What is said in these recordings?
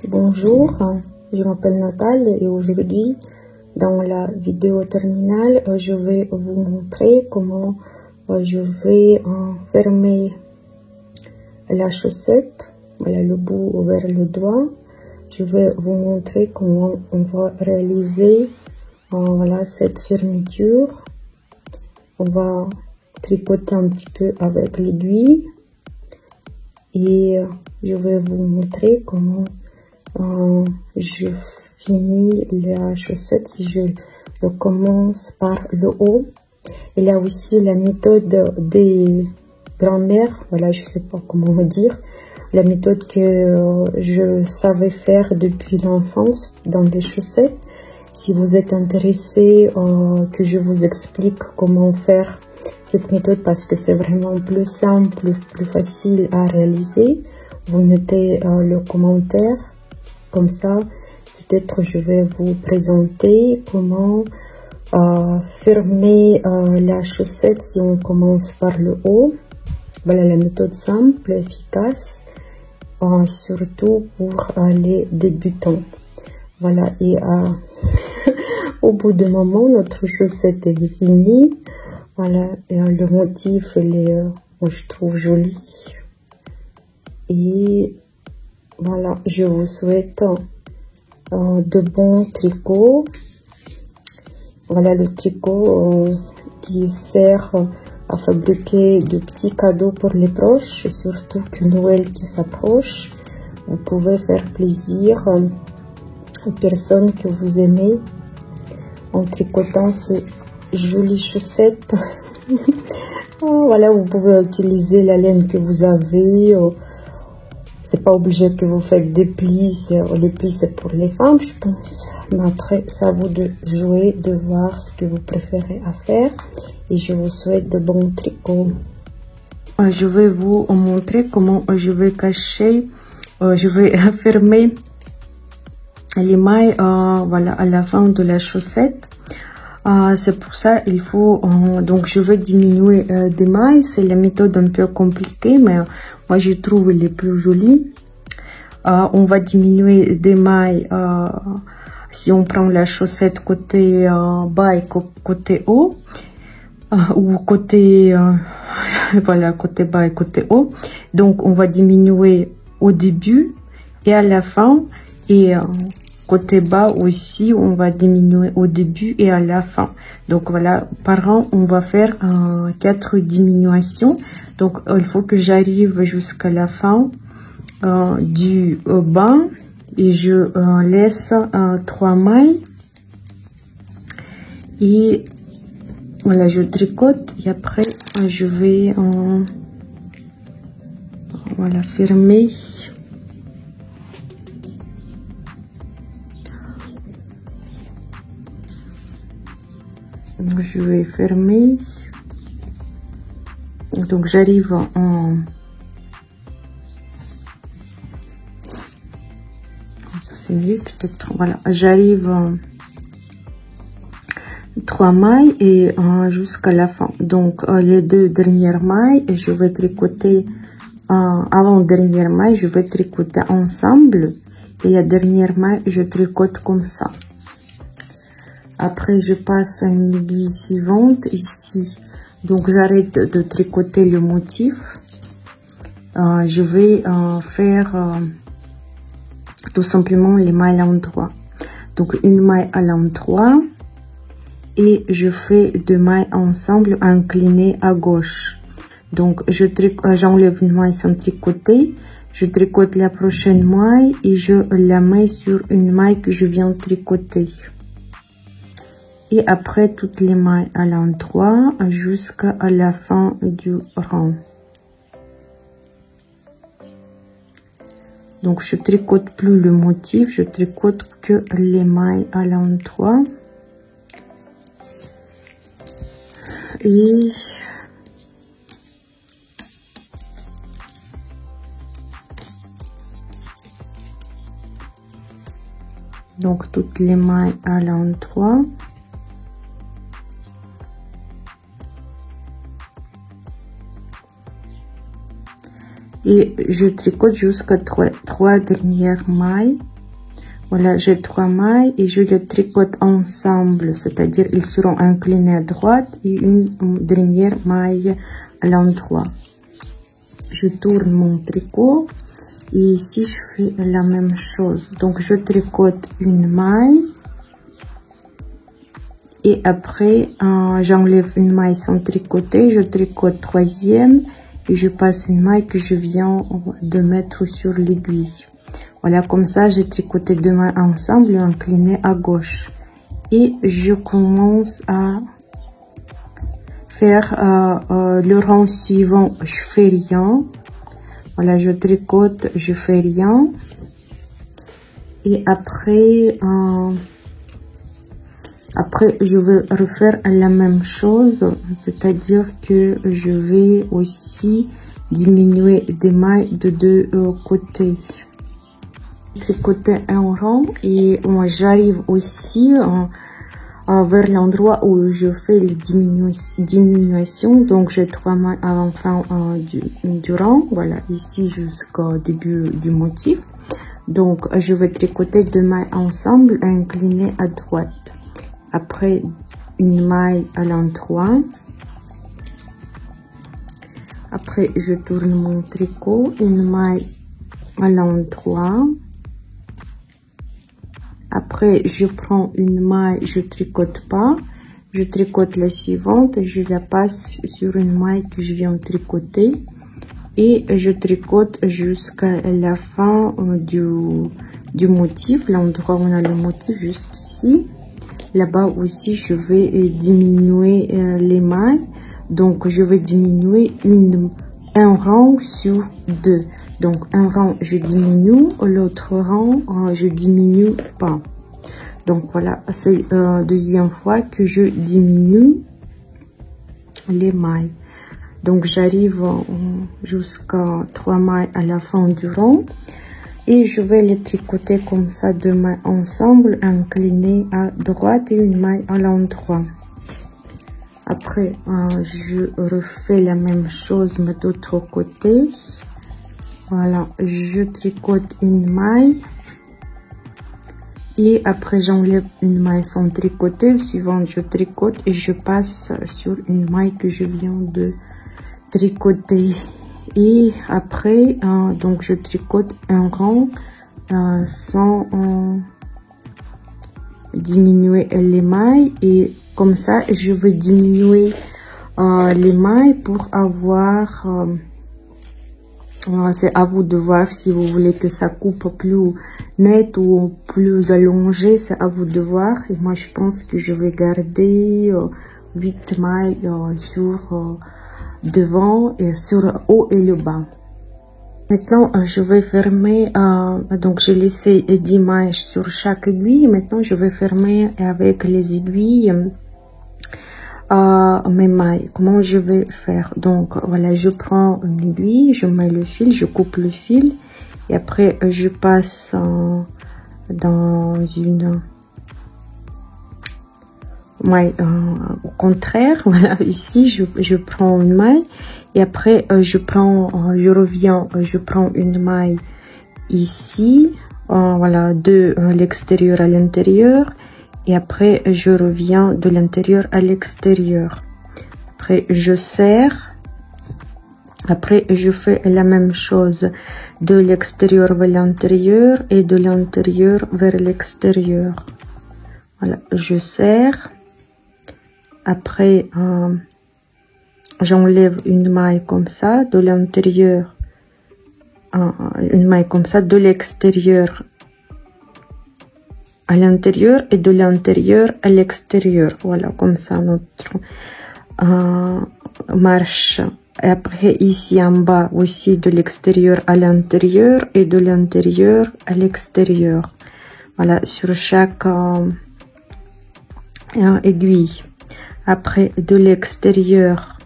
Bonjour, je m'appelle Nathalie et aujourd'hui, dans la vidéo terminale, je vais vous montrer comment je vais fermer la chaussette, voilà le bout vers le doigt. Je vais vous montrer comment on va réaliser voilà, cette fermeture. On va tricoter un petit peu avec l'aiguille et je vais vous montrer comment je finis la chaussette si je commence par le haut. Il y a aussi la méthode des grand-mères, voilà, je sais pas comment dire, la méthode que je savais faire depuis l'enfance dans les chaussettes. Si vous êtes intéressé que je vous explique comment faire cette méthode, parce que c'est vraiment plus simple, plus facile à réaliser, vous notez le commentaire. Comme ça, peut-être je vais vous présenter comment fermer la chaussette si on commence par le haut. Voilà la méthode simple, efficace, surtout pour les débutants. Voilà, et au bout d'un moment, notre chaussette est finie. Voilà, et, le motif, je trouve joli. Et voilà, je vous souhaite de bons tricots. Voilà le tricot qui sert à fabriquer de petits cadeaux pour les proches, surtout que Noël qui s'approche. Vous pouvez faire plaisir aux personnes que vous aimez en tricotant ces jolies chaussettes. Voilà, vous pouvez utiliser la laine que vous avez. C'est pas obligé que vous faites des plis, les plis c'est pour les femmes, je pense. Mais après, c'est à vous de jouer, de voir ce que vous préférez à faire. Et je vous souhaite de bons tricots. Je vais vous montrer comment je vais cacher, je vais fermer les mailles voilà, à la fin de la chaussette. C'est pour ça il faut donc je vais diminuer des mailles. C'est la méthode un peu compliquée, mais moi je trouve les plus jolies. On va diminuer des mailles si on prend la chaussette côté bas et côté haut, ou côté voilà, côté bas et côté haut. Donc on va diminuer au début et à la fin, et côté bas aussi on va diminuer au début et à la fin. Donc voilà, par an on va faire 4 diminutions. Donc il faut que j'arrive jusqu'à la fin du bas et je laisse 3 mailles et voilà, je tricote et après je vais voilà, fermer. Donc, je vais fermer. Donc j'arrive en c'est mieux peut-être. Voilà, j'arrive 3 mailles et jusqu'à la fin. Donc les 2 dernières mailles, je vais tricoter avant dernière maille, je vais tricoter ensemble et la dernière maille je tricote comme ça. Après je passe à une aiguille suivante ici. Donc j'arrête de tricoter le motif. Je vais faire tout simplement les mailles à l'endroit. Donc une maille à l'endroit et je fais 2 mailles ensemble inclinées à gauche. Donc j'enlève une maille sans tricoter, je tricote la prochaine maille et je la mets sur une maille que je viens de tricoter. Et après toutes les mailles à l'endroit jusqu'à la fin du rang. Donc je tricote plus le motif, je tricote que les mailles à l'endroit. Et donc toutes les mailles à l'endroit. et je tricote jusqu'à trois dernières mailles. Voilà, j'ai 3 mailles et je les tricote ensemble, c'est-à-dire ils seront inclinés à droite et une dernière maille à l'endroit. Je tourne mon tricot et ici je fais la même chose. Donc je tricote une maille et après j'enlève une maille sans tricoter, je tricote troisième et je passe une maille que je viens de mettre sur l'aiguille. Voilà, comme ça j'ai tricoté 2 mailles ensemble et incliné à gauche. Et je commence à faire le rang suivant. Je fais rien. Voilà, je tricote, je fais rien. Et après, je vais refaire la même chose. C'est-à-dire que je vais aussi diminuer des mailles de deux côtés. Tricoter un rang et moi j'arrive aussi vers l'endroit où je fais les diminutions. Donc j'ai 3 mailles à la fin du rang, voilà, ici jusqu'au début du motif. Donc je vais tricoter 2 mailles ensemble inclinées à droite, après une maille à l'endroit, après je tourne mon tricot, une maille à l'endroit. Après, je prends une maille, je tricote pas, je tricote la suivante et je la passe sur une maille que je viens de tricoter et je tricote jusqu'à la fin du motif, l'endroit où on a le motif juste ici. Là-bas aussi, je vais diminuer les mailles, donc je vais diminuer un rang sur 2. Donc un rang je diminue, l'autre rang je diminue pas. Donc voilà, c'est la deuxième fois que je diminue les mailles. Donc j'arrive jusqu'à 3 mailles à la fin du rang et je vais les tricoter comme ça, 2 mailles ensemble inclinées à droite et une maille à l'endroit. Après je refais la même chose mais d'autre côté. Voilà, je tricote une maille et après j'enlève une maille sans tricoter, suivante je tricote et je passe sur une maille que je viens de tricoter. Et après donc je tricote un rang sans diminuer les mailles et comme ça je vais diminuer les mailles pour avoir c'est à vous de voir si vous voulez que ça coupe plus net ou plus allongé, c'est à vous de voir. Et moi je pense que je vais garder 8 mailles sur devant et sur haut et le bas. Maintenant je vais fermer, donc j'ai laissé 10 mailles sur chaque aiguille. Maintenant je vais fermer avec les aiguilles mes mailles. Comment je vais faire? Donc voilà, je prends une aiguille, je mets le fil, je coupe le fil et après je passe dans une maille au contraire. Voilà, ici je prends une maille et après je reviens, je prends une maille ici, voilà, de l'extérieur à l'intérieur. Et après, je reviens de l'intérieur à l'extérieur. Après, je serre. Après, je fais la même chose de l'extérieur vers l'intérieur et de l'intérieur vers l'extérieur. Voilà, je serre. Après, j'enlève une maille comme ça de l'intérieur. Une maille comme ça de l'extérieur à l'intérieur et de l'intérieur à l'extérieur. Voilà, comme ça notre marche. Et après ici en bas aussi de l'extérieur à l'intérieur et de l'intérieur à l'extérieur. Voilà, sur chaque aiguille. Après de l'extérieur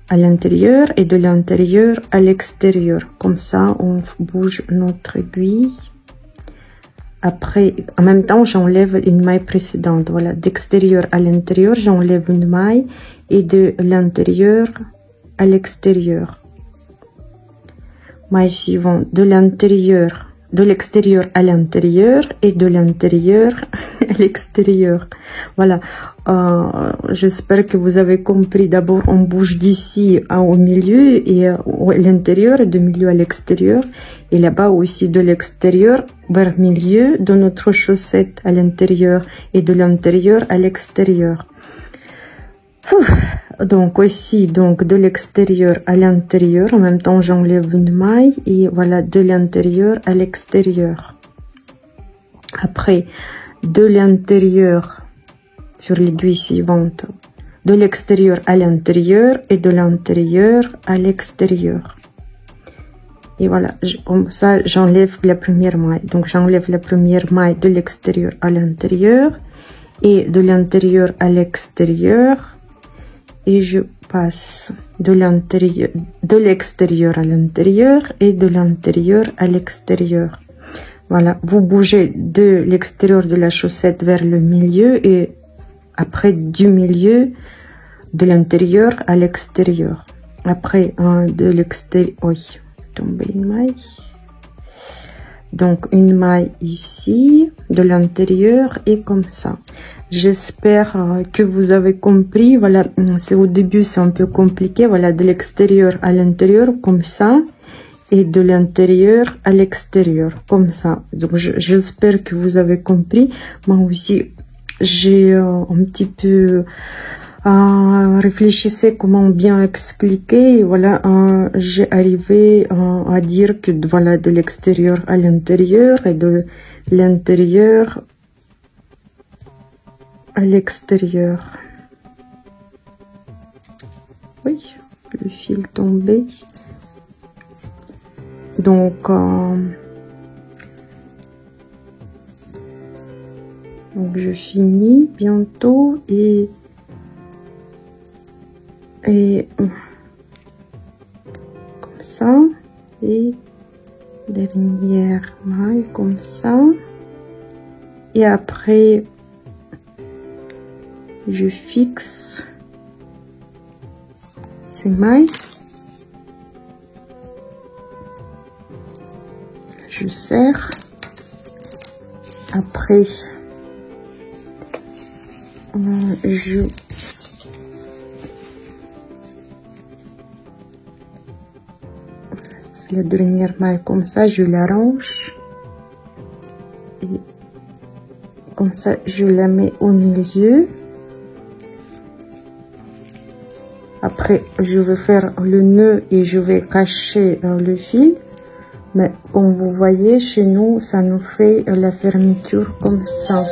à l'intérieur et de l'intérieur à l'extérieur. Comme ça on bouge notre aiguille. Après, en même temps, j'enlève une maille précédente. Voilà, d'extérieur à l'intérieur, j'enlève une maille et de l'intérieur à l'extérieur. maille suivante de l'intérieur, de l'extérieur à l'intérieur et de l'intérieur à l'extérieur. Voilà, j'espère que vous avez compris. D'abord on bouge d'ici au milieu et à l'intérieur et de milieu à l'extérieur, et là-bas aussi de l'extérieur vers milieu de notre chaussette à l'intérieur et de l'intérieur à l'extérieur. Donc aussi donc de l'extérieur à l'intérieur, en même temps j'enlève une maille et voilà, de l'intérieur à l'extérieur. Après de l'intérieur sur l'aiguille suivante, de l'extérieur à l'intérieur et de l'intérieur à l'extérieur. Et voilà, comme ça j'enlève la première maille. Donc j'enlève la première maille de l'extérieur à l'intérieur et de l'intérieur à l'extérieur. Et je passe de l'intérieur, de l'extérieur à l'intérieur et de l'intérieur à l'extérieur. Voilà, vous bougez de l'extérieur de la chaussette vers le milieu et après du milieu de l'intérieur à l'extérieur. Après de l'extérieur, oui, tomber une maille. Donc une maille ici de l'intérieur et comme ça. J'espère que vous avez compris. Voilà, c'est au début c'est un peu compliqué. Voilà, de l'extérieur à l'intérieur comme ça et de l'intérieur à l'extérieur comme ça. Donc j'espère que vous avez compris. Moi aussi j'ai un petit peu réfléchissez comment bien expliquer. Voilà, j'ai arrivé à dire que voilà, de l'extérieur à l'intérieur et de l'intérieur à l'extérieur. Oui, le fil tombé. Donc je finis bientôt et comme ça, et dernière maille comme ça, et après je fixe ces mailles, je serre, après la dernière maille comme ça, je l'arrange et comme ça je la mets au milieu. Après je vais faire le nœud et je vais cacher le fil, mais comme vous voyez chez nous ça nous fait la fermeture comme ça.